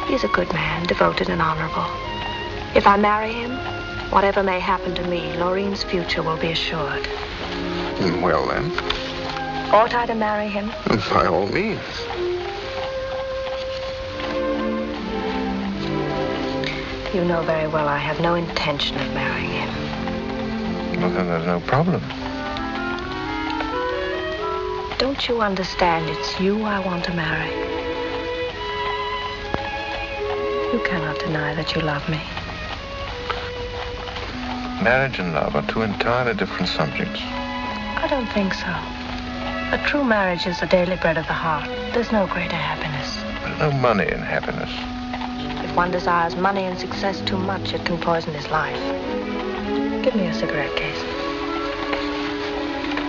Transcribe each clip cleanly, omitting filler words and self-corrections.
He's a good man, devoted and honorable. If I marry him, whatever may happen to me, Laureen's future will be assured. Well, then. Ought I to marry him? By all means. You know very well I have no intention of marrying him. Well, then there's no problem. Don't you understand? It's you I want to marry. You cannot deny that you love me. Marriage and love are two entirely different subjects. I don't think so. A true marriage is the daily bread of the heart. There's no greater happiness. There's no money in happiness. If one desires money and success too much, it can poison his life. Give me a cigarette case.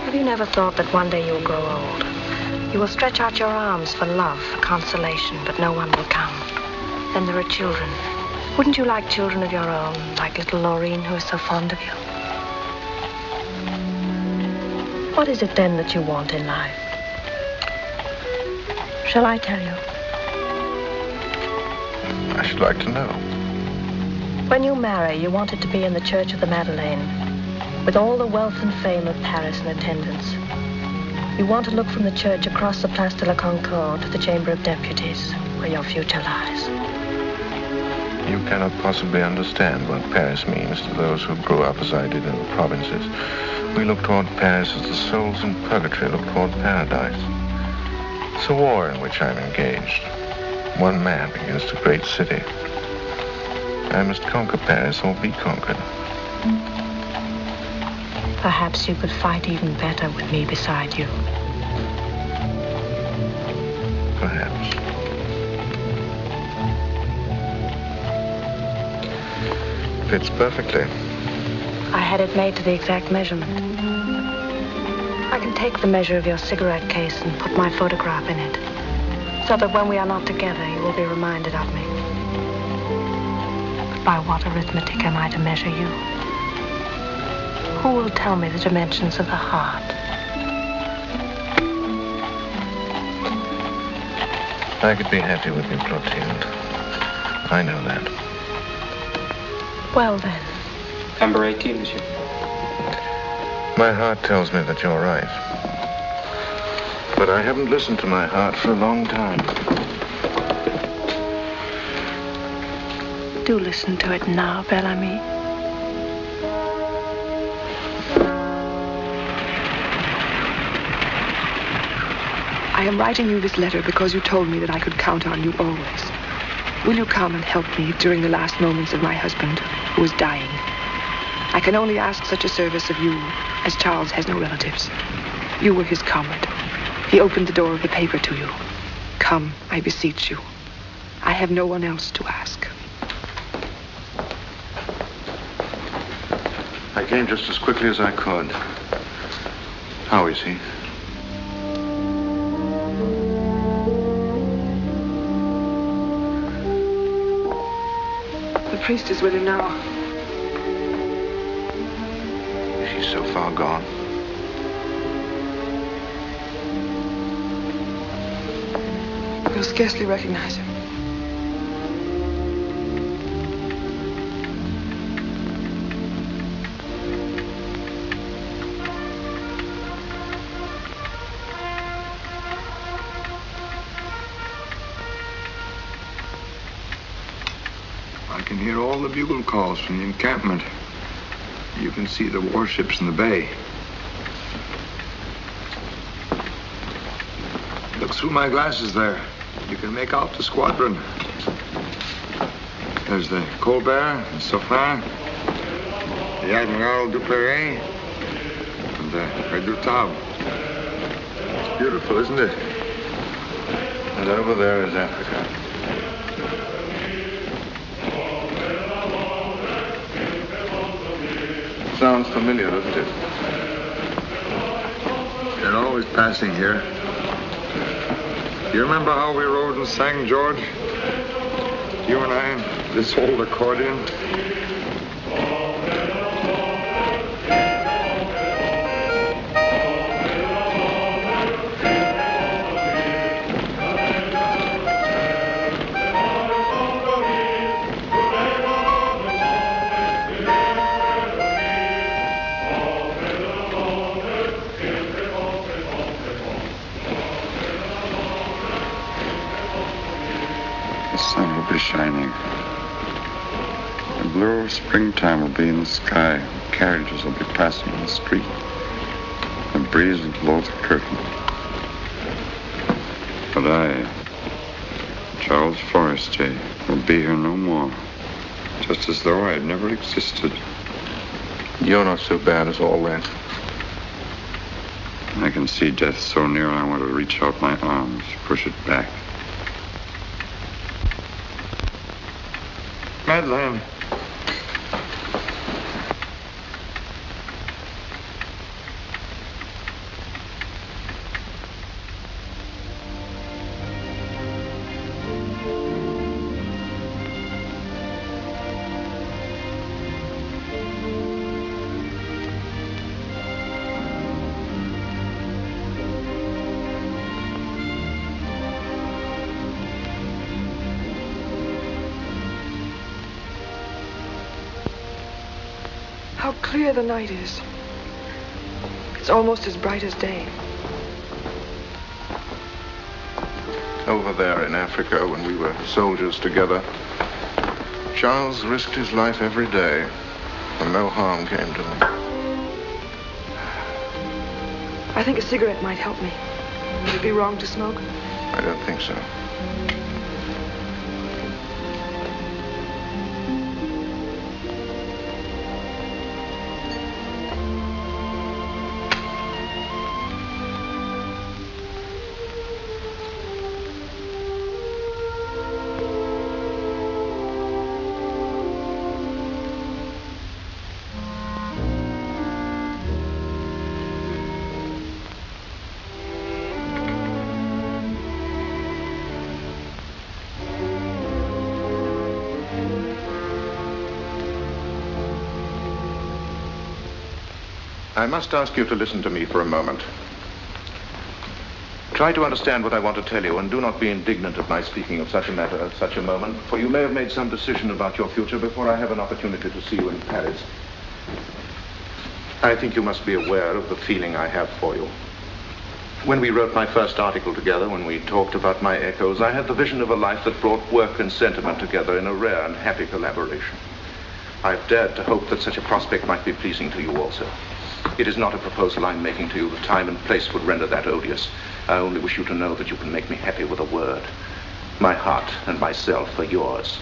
Have you never thought that one day you'll grow old? You will stretch out your arms for love, for consolation, but no one will come. Then there are children. Wouldn't you like children of your own, like little Laureen, who is so fond of you? What is it then that you want in life? Shall I tell you? I should like to know. When you marry, you want it to be in the Church of the Madeleine, with all the wealth and fame of Paris in attendance. You want to look from the church across the Place de la Concorde to the Chamber of Deputies, where your future lies. You cannot possibly understand what Paris means to those who grew up as I did in the provinces. We look toward Paris as the souls in purgatory look toward paradise. It's a war in which I'm engaged. One man against a great city. I must conquer Paris or be conquered. Perhaps you could fight even better with me beside you. Perhaps. Fits perfectly. I had it made to the exact measurement. I can take the measure of your cigarette case and put my photograph in it, so that when we are not together, you will be reminded of me. But by what arithmetic am I to measure you? Who will tell me the dimensions of the heart? I could be happy with you, Clotilde. I know that. Well, then. Number 18, monsieur. My heart tells me that you're right. But I haven't listened to my heart for a long time. Do listen to it now, Bellamy. I am writing you this letter because you told me that I could count on you always. Will you come and help me during the last moments of my husband, who is dying? I can only ask such a service of you, as Charles has no relatives. You were his comrade. He opened the door of the paper to you. Come, I beseech you. I have no one else to ask. I came just as quickly as I could. How is he? The priest is with him now. She's so far gone. You'll scarcely recognize him. I can hear all the bugle calls from the encampment. You can see the warships in the bay. Look through my glasses there. You can make out the squadron. There's the Colbert, the Sophin, the Admiral Duperrey, and the Redoutable. It's beautiful, isn't it? And over there is Africa. Sounds familiar, doesn't it? They're always passing here. You remember how we rode in St. George? You and I, this old accordion? sun will be shining. The blue of springtime will be in the sky. Carriages will be passing in the street. The breeze will blow the curtain. But I, Charles Forestier, will be here no more. Just as though I had never existed. You're not so bad as all that. I can see death so near I want to reach out my arms, push it back. Madeleine. How clear the night is. It's almost as bright as day. Over there in Africa, when we were soldiers together, Charles risked his life every day, and no harm came to him. I think a cigarette might help me. Would it be wrong to smoke? I don't think so. I must ask you to listen to me for a moment. Try to understand what I want to tell you, and do not be indignant at my speaking of such a matter at such a moment, for you may have made some decision about your future before I have an opportunity to see you in Paris. I think you must be aware of the feeling I have for you. When we wrote my first article together, when we talked about my echoes, I had the vision of a life that brought work and sentiment together in a rare and happy collaboration. I've dared to hope that such a prospect might be pleasing to you also. It is not a proposal I'm making to you. The time and place would render that odious. I only wish you to know that you can make me happy with a word. My heart and myself are yours.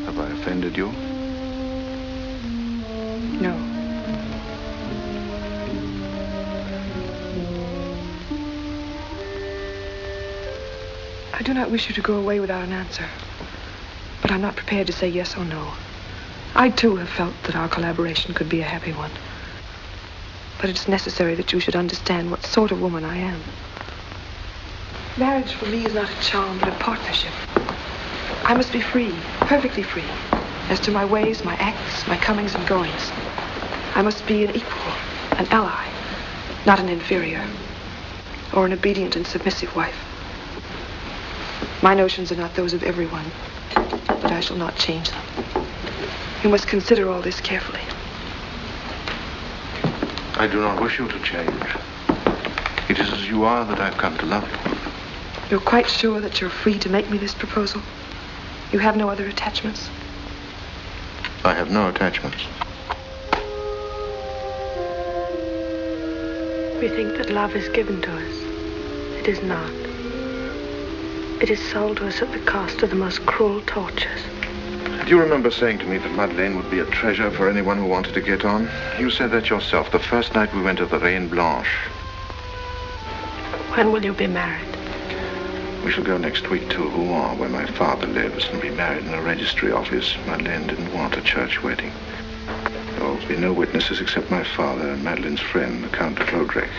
Have I offended you? No. I do not wish you to go away without an answer, but I'm not prepared to say yes or no. I, too, have felt that our collaboration could be a happy one. But it's necessary that you should understand what sort of woman I am. Marriage for me is not a charm, but a partnership. I must be free, perfectly free, as to my ways, my acts, my comings and goings. I must be an equal, an ally, not an inferior, or an obedient and submissive wife. My notions are not those of everyone, but I shall not change them. You must consider all this carefully. I do not wish you to change. It is as you are that I've come to love you. You're quite sure that you're free to make me this proposal? You have no other attachments? I have no attachments. We think that love is given to us. It is not. It is sold to us at the cost of the most cruel tortures. Do you remember saying to me that Madeleine would be a treasure for anyone who wanted to get on? You said that yourself the first night we went to the Reine Blanche. When will you be married? We shall go next week to Rouen, where my father lives, and be married in a registry office. Madeleine didn't want a church wedding. There will be no witnesses except my father and Madeleine's friend, the Count de Clodrec.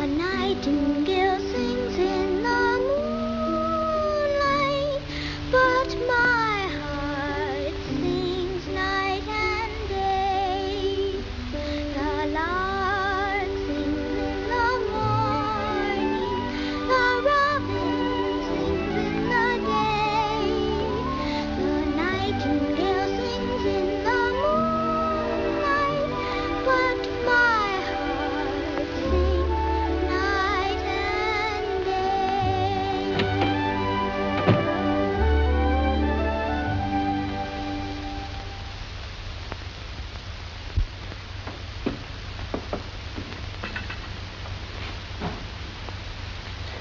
Nightingale sings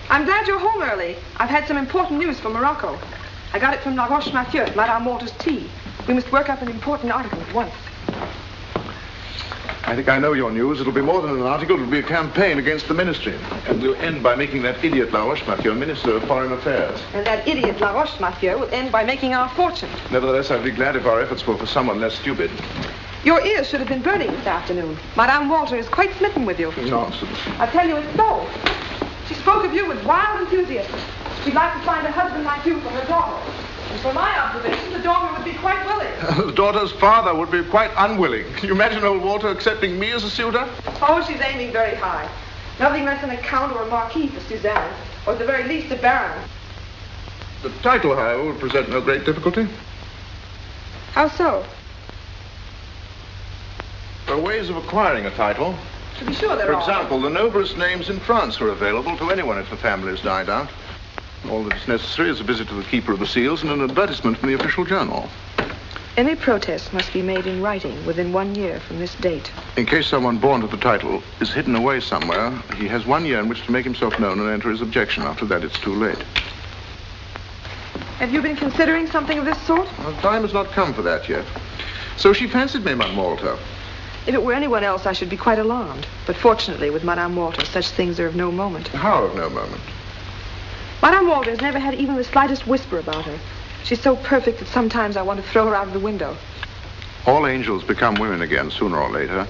I'm glad you're home early. I've had some important news from Morocco. I got it from La Roche-Mathieu, Madame Walter's tea. We must work up an important article at once. I think I know your news. It'll be more than an article. It'll be a campaign against the ministry. And we'll end by making that idiot La Roche-Mathieu Minister of Foreign Affairs. And that idiot La Roche-Mathieu will end by making our fortune. Nevertheless, I'd be glad if our efforts were for someone less stupid. Your ears should have been burning this afternoon. Madame Walter is quite smitten with you. Nonsense. I tell you, it's so. She spoke of you with wild enthusiasm. She'd like to find a husband like you for her daughter. And from my observation, the daughter would be quite willing. The daughter's father would be quite unwilling. Can you imagine old Walter accepting me as a suitor? Oh, she's aiming very high. Nothing less than a count or a marquis for Suzanne, or at the very least a baron. The title, however, would present no great difficulty. How so? There are ways of acquiring a title. To be sure there For are. example, the noblest names in France are available to anyone if the family has died out. All that is necessary is a visit to the keeper of the seals and an advertisement in the official journal. Any protest must be made in writing within 1 year from this date. In case someone born to the title is hidden away somewhere, he has 1 year in which to make himself known and enter his objection. After that, it's too late. Have you been considering something of this sort? Well, the time has not come for that yet. So she fancied me, Madame Walter. If it were anyone else, I should be quite alarmed. But fortunately, with Madame Walter, such things are of no moment. How of no moment? Madame Walter has never had even the slightest whisper about her. She's so perfect that sometimes I want to throw her out of the window. All angels become women again, sooner or later.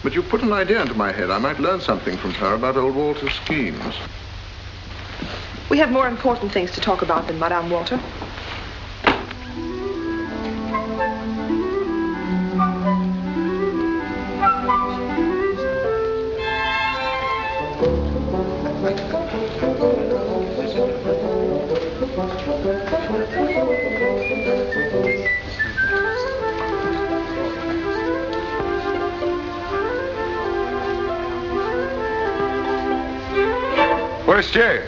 But you put an idea into my head. I might learn something from her about old Walter's schemes. We have more important things to talk about than Madame Walter. Where's Jay?